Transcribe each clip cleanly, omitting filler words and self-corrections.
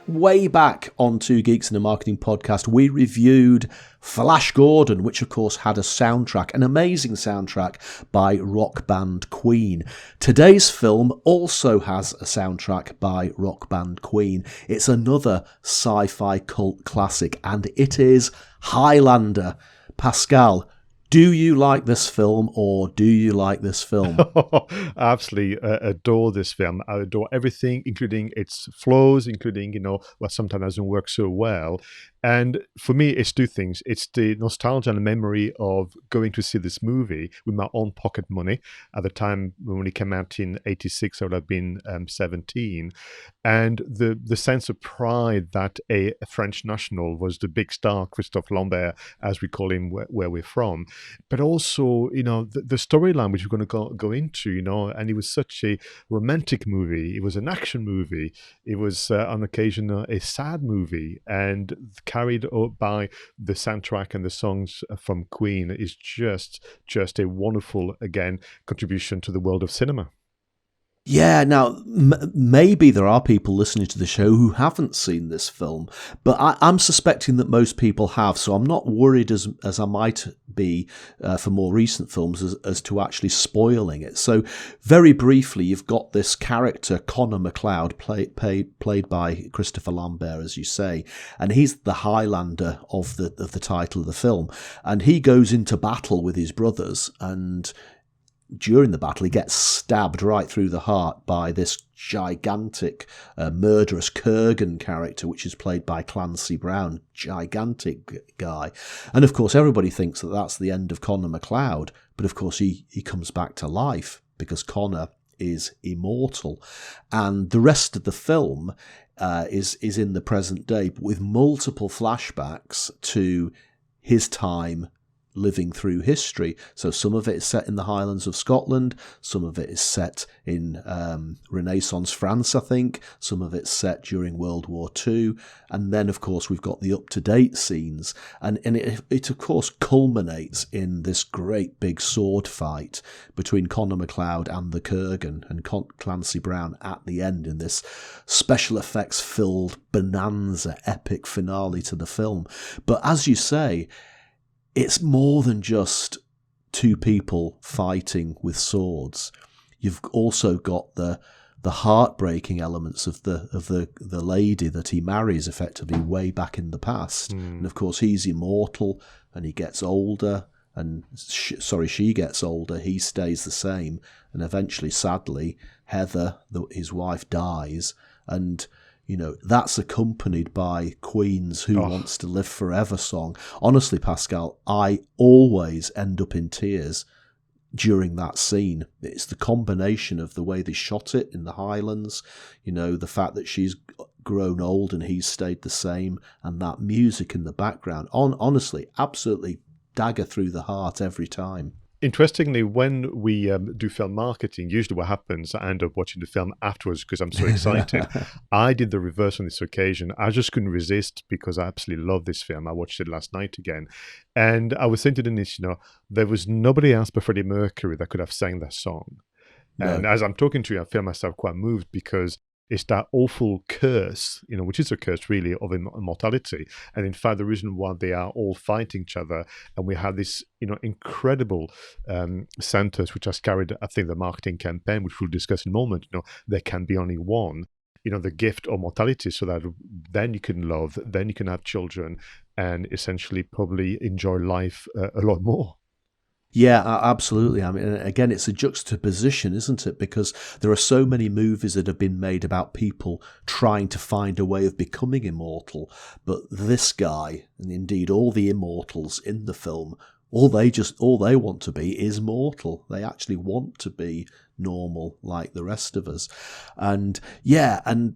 Way back on Two Geeks in a Marketing podcast, we reviewed Flash Gordon, which of course had a soundtrack, an amazing soundtrack by rock band Queen. Today's film also has a soundtrack by rock band Queen. It's another sci-fi cult classic, and it is Highlander. Pascal, do you like this film, or do you like this film? I absolutely adore this film. I adore everything, including its flaws, including, what sometimes doesn't work so well. And for me, it's two things. It's the nostalgia and memory of going to see this movie with my own pocket money. At the time when it came out in 86, I would have been 17. And the sense of pride that a French national was the big star, Christophe Lambert, as we call him where we're from. But also, the storyline which we're going to go into, and it was such a romantic movie. It was an action movie. It was on occasion a sad movie, and carried up by the soundtrack and the songs from Queen is just a wonderful, again, contribution to the world of cinema. Yeah, now, maybe there are people listening to the show who haven't seen this film, but I'm suspecting that most people have, so I'm not worried as I might be for more recent films as to actually spoiling it. So, very briefly, you've got this character, Connor MacLeod, played by Christopher Lambert, as you say, and he's the Highlander of the title of the film, and he goes into battle with his brothers, and during the battle, he gets stabbed right through the heart by this gigantic, murderous Kurgan character, which is played by Clancy Brown. Gigantic guy. And of course, everybody thinks that that's the end of Connor MacLeod. But of course, he comes back to life because Connor is immortal. And the rest of the film is in the present day with multiple flashbacks to his time living through history. So some of it is set in the Highlands of Scotland, some of it is set in Renaissance France, I think, some of it's set during World War II, and then of course we've got the up-to-date scenes, and it of course culminates in this great big sword fight between Connor MacLeod and the Kurgan and Clancy Brown at the end in this special effects filled bonanza epic finale to the film. But as you say, it's more than just two people fighting with swords. You've also got the heartbreaking elements of the lady that he marries effectively way back in the past. And of course, he's immortal and he gets older. And she gets older. He stays the same. And eventually, sadly, Heather, his wife, dies. And that's accompanied by Queen's Who Wants to Live Forever song. Honestly, Pascal, I always end up in tears during that scene. It's the combination of the way they shot it in the Highlands, the fact that she's grown old and he's stayed the same, and that music in the background. Honestly, absolutely dagger through the heart every time. Interestingly, when we do film marketing, usually what happens, I end up watching the film afterwards because I'm so excited. I did the reverse on this occasion. I just couldn't resist because I absolutely love this film. I watched it last night again. And I was saying to Denise, there was nobody else but Freddie Mercury that could have sang that song. No. And as I'm talking to you, I feel myself quite moved because it's that awful curse, which is a curse really of immortality. And in fact, the reason why they are all fighting each other, and we have this, incredible sentence which has carried, I think, the marketing campaign, which we'll discuss in a moment. There can be only one. The gift of mortality, so that then you can love, then you can have children, and essentially probably enjoy life a lot more. Yeah, absolutely. I mean, again, it's a juxtaposition, isn't it? Because there are so many movies that have been made about people trying to find a way of becoming immortal. But this guy, and indeed all the immortals in the film, all they want to be is mortal. They actually want to be normal like the rest of us. And yeah, and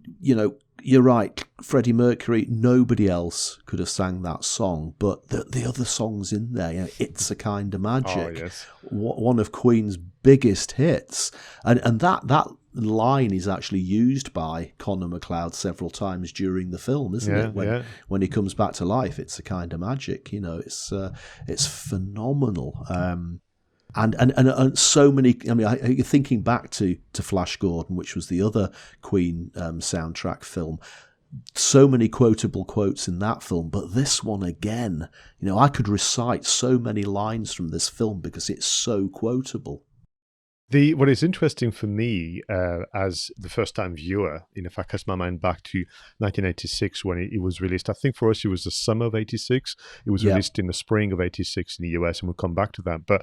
you're right, Freddie Mercury, nobody else could have sang that song, but the other songs in there, It's a Kind of Magic, yes. One of Queen's biggest hits, and that line is actually used by Connor MacLeod several times during the film, isn't it? When he comes back to life, It's a Kind of Magic. It's phenomenal. And so many. I mean, you're thinking back to Flash Gordon, which was the other Queen soundtrack film. so many quotable quotes in that film, but this one again, I could recite so many lines from this film because it's so quotable. What is interesting for me as the first-time viewer, if I cast my mind back to 1986 when it was released, I think for us it was the summer of '86. It was released in the spring of '86 in the US, and we'll come back to that. But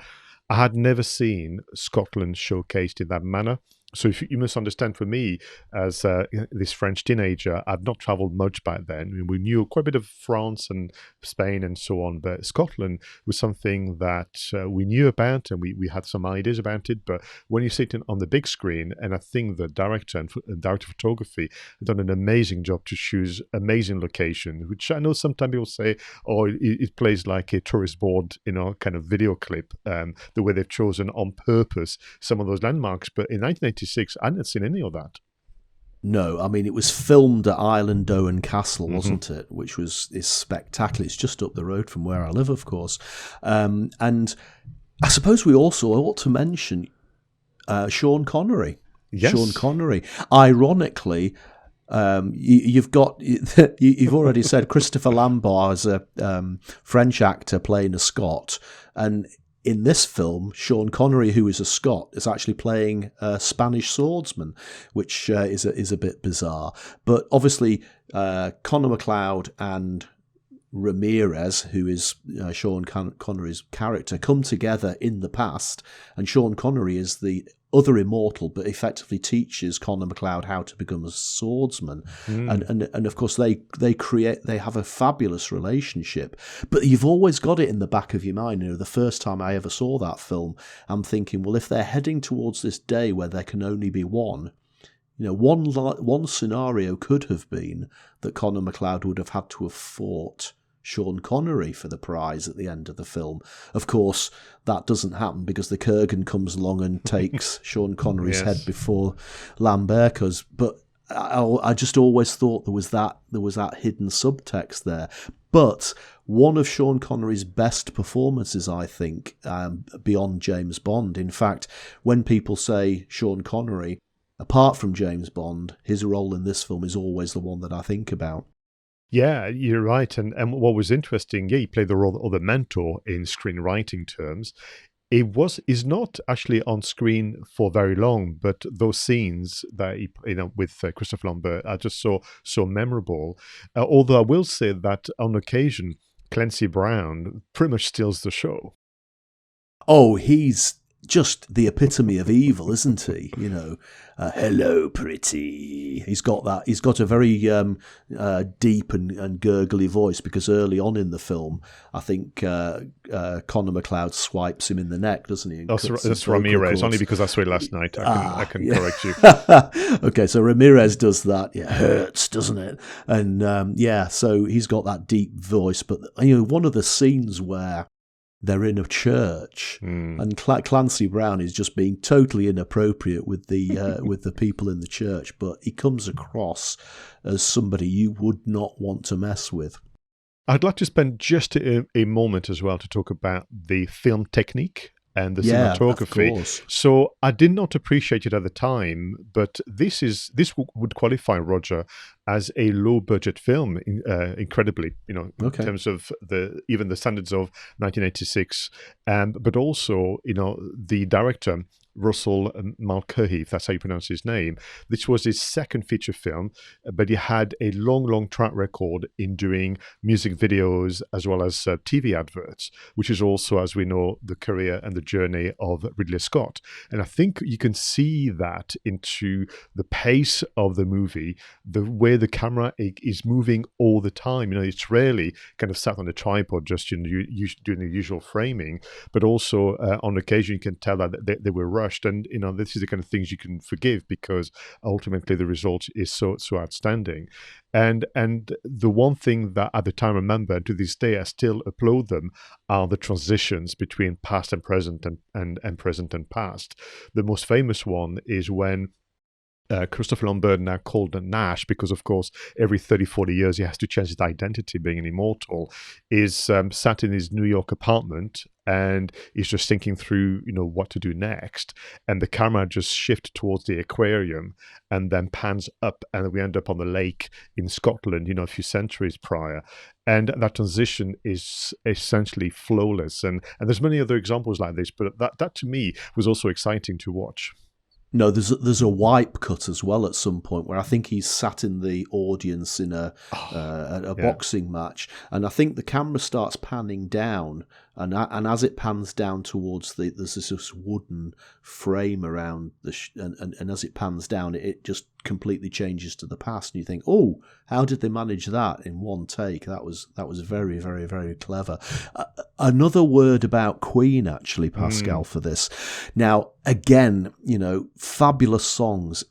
I had never seen Scotland showcased in that manner. So if you must understand, for me, as this French teenager, I've not travelled much back then. I mean, we knew quite a bit of France and Spain and so on, but Scotland was something that we knew about, and we had some ideas about it. But when you sit on the big screen, and I think the director and director of photography have done an amazing job to choose amazing locations, which I know sometimes people say, oh, it plays like a tourist board, kind of video clip, the way they've chosen on purpose some of those landmarks. But in 1986, I hadn't seen any of that. No, I mean, it was filmed at Island Castle, wasn't it? Which is spectacular. It's just up the road from where I live, of course. And I suppose we also ought to mention Sean Connery. Yes. Sean Connery. Ironically, you've already said Christopher Lambert is a French actor playing a Scot, and in this film, Sean Connery, who is a Scot, is actually playing a Spanish swordsman, which is a bit bizarre. But obviously, Conor MacLeod and Ramìrez, who is Sean Connery's character, come together in the past, and Sean Connery is the other immortal, but effectively teaches Conor MacLeod how to become a swordsman, and of course they have a fabulous relationship. But you've always got it in the back of your mind. The first time I ever saw that film, I'm thinking, well, if they're heading towards this day where there can only be one. One scenario could have been that Conor MacLeod would have had to have fought Sean Connery for the prize at the end of the film. Of course, that doesn't happen because the Kurgan comes along and takes Sean Connery's head before Lambert does. But I just always thought there was that hidden subtext there. But one of Sean Connery's best performances, I think, beyond James Bond. In fact, when people say Sean Connery, apart from James Bond, his role in this film is always the one that I think about. Yeah, you're right. And what was interesting, he played the role of the mentor in screenwriting terms. Is not actually on screen for very long, but those scenes that he, with Christopher Lambert are just so memorable. Although I will say that on occasion, Clancy Brown pretty much steals the show. Oh, he's just the epitome of evil, isn't he? Hello, pretty. He's got that. He's got a very deep and gurgly voice, because early on in the film, I think Conor MacLeod swipes him in the neck, doesn't he? That's Ramìrez. Only because I saw it last night. I can correct you. Okay, so Ramìrez does that. Yeah, hurts, doesn't it? And so he's got that deep voice. But one of the scenes where they're in a church, and Clancy Brown is just being totally inappropriate with the people in the church, but he comes across as somebody you would not want to mess with. I'd like to spend just a moment as well to talk about the film technique and the cinematography. Of course. So I did not appreciate it at the time, but this would qualify, Roger, as a low budget film, incredibly, in terms of even the standards of 1986, but also, the director, Russell Mulcahy, if that's how you pronounce his name. This was his second feature film, but he had a long track record in doing music videos as well as TV adverts, which is also, as we know, the career and the journey of Ridley Scott. And I think you can see that into the pace of the movie, the way the camera is moving all the time. It's rarely kind of sat on a tripod just doing the usual framing, but also on occasion you can tell that they were rushed. And this is the kind of things you can forgive, because ultimately the result is so outstanding. And the one thing that at the time I remember, and to this day I still applaud them, are the transitions between past and present and present and past. The most famous one is when Christopher Lambert, now called Nash, because of course every 30, 40 years he has to change his identity being an immortal, is sat in his New York apartment and he's just thinking through, what to do next. And the camera just shifts towards the aquarium and then pans up, and we end up on the lake in Scotland, a few centuries prior. And that transition is essentially flawless. And there's many other examples like this, but that to me was also exciting to watch. No, there's a wipe cut as well at some point where I think he's sat in the audience in a boxing match, and I think the camera starts panning down, and as it pans down towards there's this wooden frame around and as it pans down, it just completely changes to the past, and you think, oh, how did they manage that in one take? That was very, very, very clever. Another word about Queen, actually, Pascal, for this. Now, again, fabulous songs.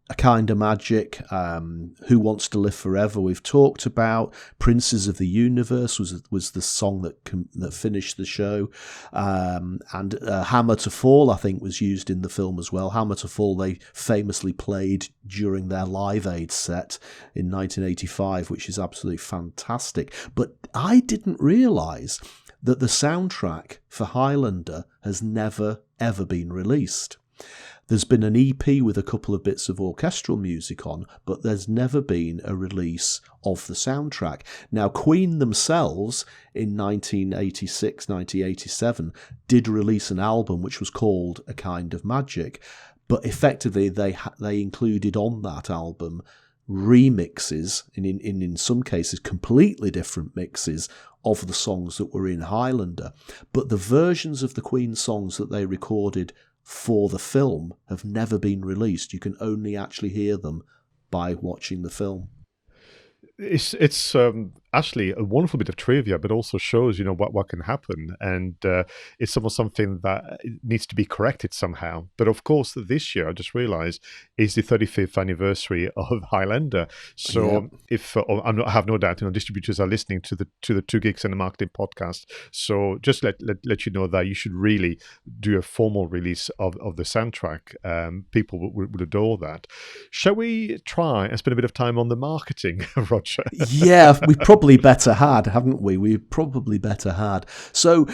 A Kind of Magic, Who Wants to Live Forever, we've talked about. Princes of the Universe was the song that finished the show. And Hammer to Fall, I think, was used in the film as well. Hammer to Fall, they famously played during their Live Aid set in 1985, which is absolutely fantastic. But I didn't realise that the soundtrack for Highlander has never, ever been released. There's been an EP with a couple of bits of orchestral music on, but there's never been a release of the soundtrack. Now, Queen themselves, in 1986, 1987, did release an album which was called A Kind of Magic, but effectively they included on that album remixes, in some cases completely different mixes, of the songs that were in Highlander. But the versions of the Queen songs that they recorded for the film have never been released. You can only actually hear them by watching the film. It's actually a wonderful bit of trivia, but also shows what can happen, and it's almost something that needs to be corrected somehow. But of course, this year I just realised is the 35th anniversary of Highlander. So if I have no doubt, distributors are listening to the Two Geeks and the Marketing podcast. So just let you know that you should really do a formal release of the soundtrack. People would adore that. Shall we try and spend a bit of time on the marketing, Roger? Yeah, we probably better had, haven't we? We probably better had. So,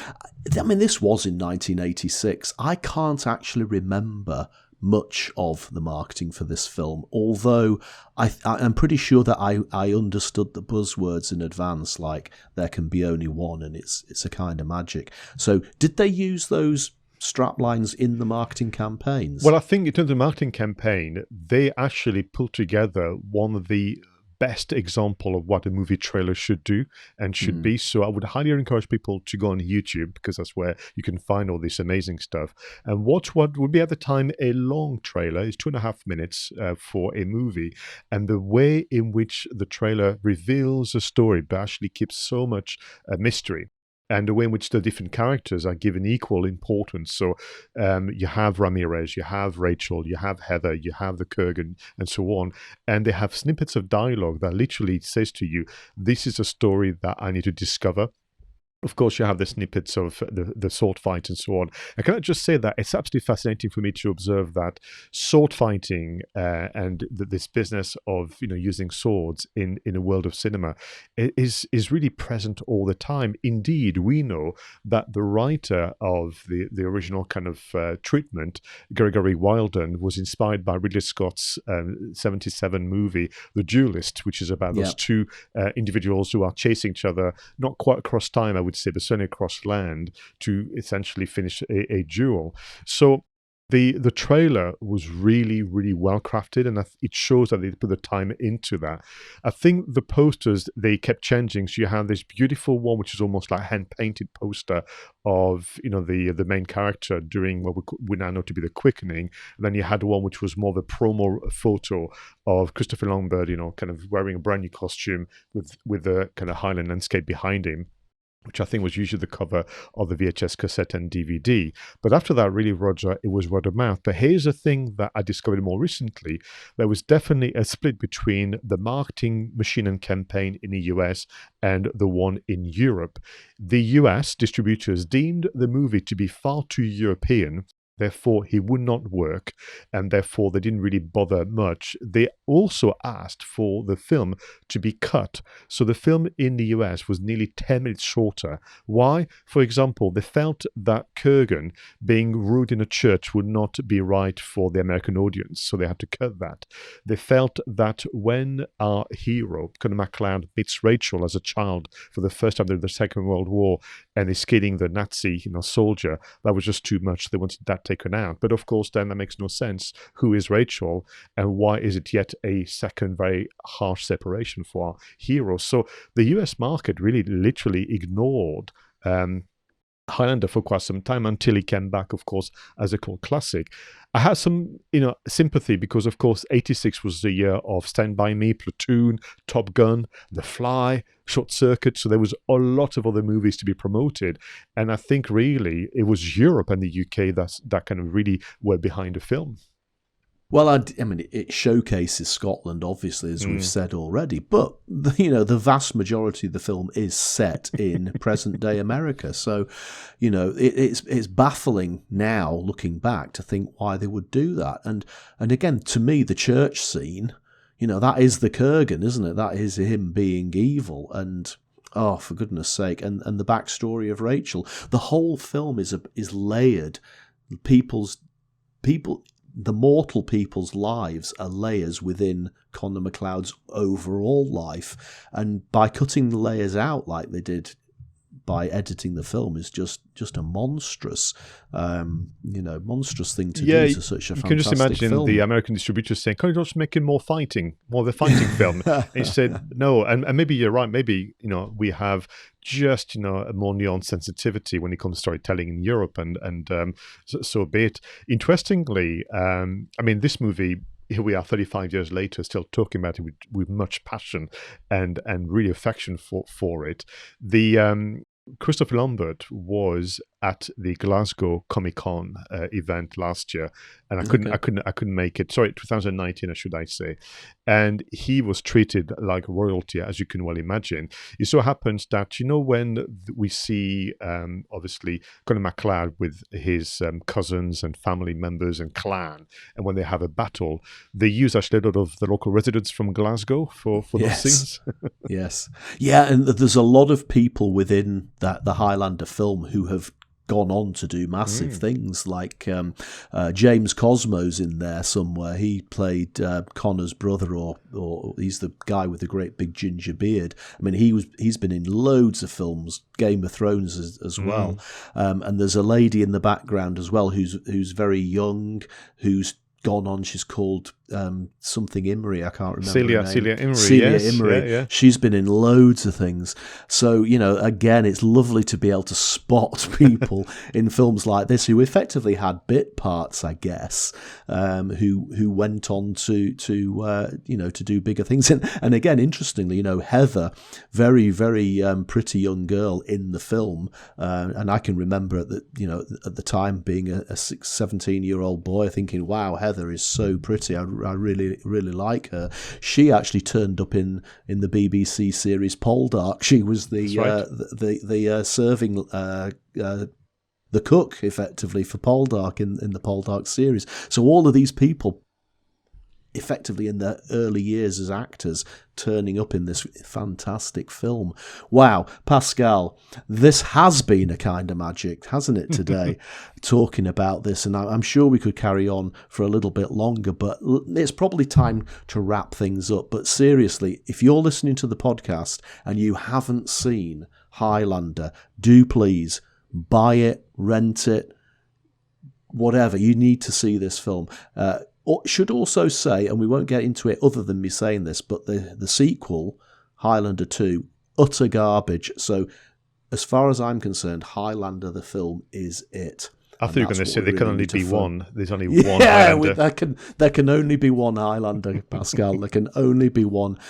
this was in 1986. I can't actually remember much of the marketing for this film, although I'm pretty sure that I understood the buzzwords in advance, like there can be only one and it's a kind of magic. So, did they use those straplines in the marketing campaigns? Well, I think in terms of marketing campaign, they actually pulled together one of the best example of what a movie trailer should do and should be. So I would highly encourage people to go on YouTube, because that's where you can find all this amazing stuff, and watch what would be at the time a long trailer. It's 2.5 minutes for a movie, and the way in which the trailer reveals a story but actually keeps so much mystery, and the way in which the different characters are given equal importance. So you have Ramìrez, you have Rachel, you have Heather, you have the Kurgan, and so on. And they have snippets of dialogue that literally says to you, this is a story that I need to discover. Of course, you have the snippets of the sword fight and so on. And can I just say that it's absolutely fascinating for me to observe that sword fighting and this business of using swords in a world of cinema is really present all the time. Indeed, we know that the writer of the original kind of treatment, Gregory Wilden, was inspired by Ridley Scott's 1977 movie, The Duelist, which is about those two individuals who are chasing each other, not quite across time, I would say, but certainly across land, to essentially finish a duel. So the trailer was really, really well crafted, and it shows that they put the time into that. I think the posters, they kept changing. So you have this beautiful one, which is almost like hand-painted poster of the main character during what we now know to be the Quickening. And then you had one which was more of a promo photo of Christopher Lambert, kind of wearing a brand new costume with the kind of Highland landscape behind him, which I think was usually the cover of the VHS cassette and DVD. But after that, really, Roger, it was word of mouth. But here's the thing that I discovered more recently. There was definitely a split between the marketing machine and campaign in the US and the one in Europe. The US distributors deemed the movie to be far too European, Therefore, he would not work, and therefore they didn't really bother much. They also asked for the film to be cut. So the film in the US was nearly 10 minutes shorter. Why? For example, they felt that Kurgan being rude in a church would not be right for the American audience, so they had to cut that. They felt that when our hero, Conor MacLeod, meets Rachel as a child for the first time during the Second World War and is killing the Nazi soldier, that was just too much. They wanted that taken out. But of course, then that makes no sense. Who is Rachel, and why is it yet a second very harsh separation for our hero? So the US market really literally ignored Highlander for quite some time until he came back, of course, as a cult classic. I had some, sympathy because, of course, 86 was the year of Stand By Me, Platoon, Top Gun, The Fly, Short Circuit. So there was a lot of other movies to be promoted. And I think really it was Europe and the UK that kind of really were behind the film. Well, I mean, it showcases Scotland, obviously, as we've said already. But, the vast majority of the film is set in present-day America. So, it's baffling now, looking back, to think why they would do that. And again, to me, the church scene, that is the Kurgan, isn't it? That is him being evil. And, oh, for goodness sake, and the backstory of Rachel. The whole film is layered. The mortal people's lives are layers within Conor MacLeod's overall life, and by cutting the layers out like they did by editing the film is just a monstrous, monstrous thing to do to such a fantastic film. You can just imagine the American distributors saying, "Can you just make it more of a fighting film?" And he said, "No," and maybe you're right. Maybe we have just a more nuanced sensitivity when it comes to storytelling in Europe, and so be it. Interestingly, this movie. Here we are 35 years later, still talking about it with much passion and really affection for it. The Christopher Lambert was at the Glasgow Comic-Con event last year, and I couldn't make it. Sorry, 2019, should I say? And he was treated like royalty, as you can well imagine. It so happens that when we see obviously Conor MacLeod with his cousins and family members and clan, and when they have a battle, they use actually a lot of the local residents from Glasgow for those scenes. Yes, yeah, and there's a lot of people within the Highlander film who have gone on to do massive things, like James Cosmo's in there somewhere. He played Connor's brother, or he's the guy with the great big ginger beard. I mean, he's been in loads of films, Game of Thrones as well. And there's a lady in the background as well who's very young, who's gone on. She's called something Imrie. I can't remember her name. Celia Imrie. Celia yes. Imrie. Yeah. She's been in loads of things. So, again, it's lovely to be able to spot people in films like this who effectively had bit parts, I guess, who went on to do bigger things. And again, interestingly, Heather, very, very pretty young girl in the film. And I can remember at the time being a 17-year-old boy thinking, wow, Heather is so pretty. I really like her. She actually turned up in the BBC series Poldark. She was the serving the cook effectively for Poldark in the Poldark series. So all of these people effectively in their early years as actors turning up in this fantastic film. Wow, Pascal, this has been a kind of magic, hasn't it, today, talking about this, and I'm sure we could carry on for a little bit longer, but it's probably time to wrap things up. But seriously, if you're listening to the podcast and you haven't seen Highlander, do please buy it, rent it, whatever. You need to see this film. Should also say, and we won't get into it other than me saying this, but the sequel, Highlander 2, utter garbage. So as far as I'm concerned, Highlander the film is it. I thought you were going to say there can only be one. There's only one Highlander. There can only be one Highlander, Pascal. There can only be one.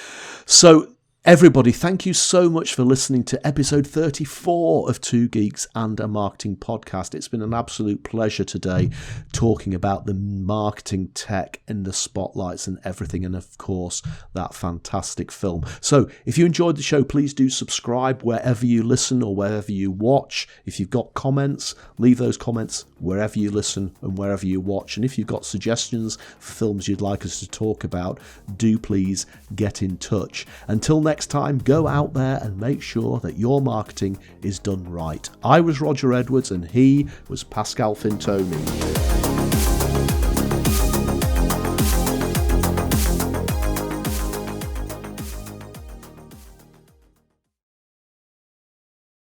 So Everybody, thank you so much for listening to episode 34 of Two Geeks and a Marketing Podcast. It's been an absolute pleasure today talking about the marketing tech and the spotlights and everything, and of course, that fantastic film. So if you enjoyed the show, please do subscribe wherever you listen or wherever you watch. If you've got comments, leave those comments wherever you listen and wherever you watch. And if you've got suggestions for films you'd like us to talk about, do please get in touch. Until next time, go out there and make sure that your marketing is done right. I was Roger Edwards and he was Pascal Fintoni.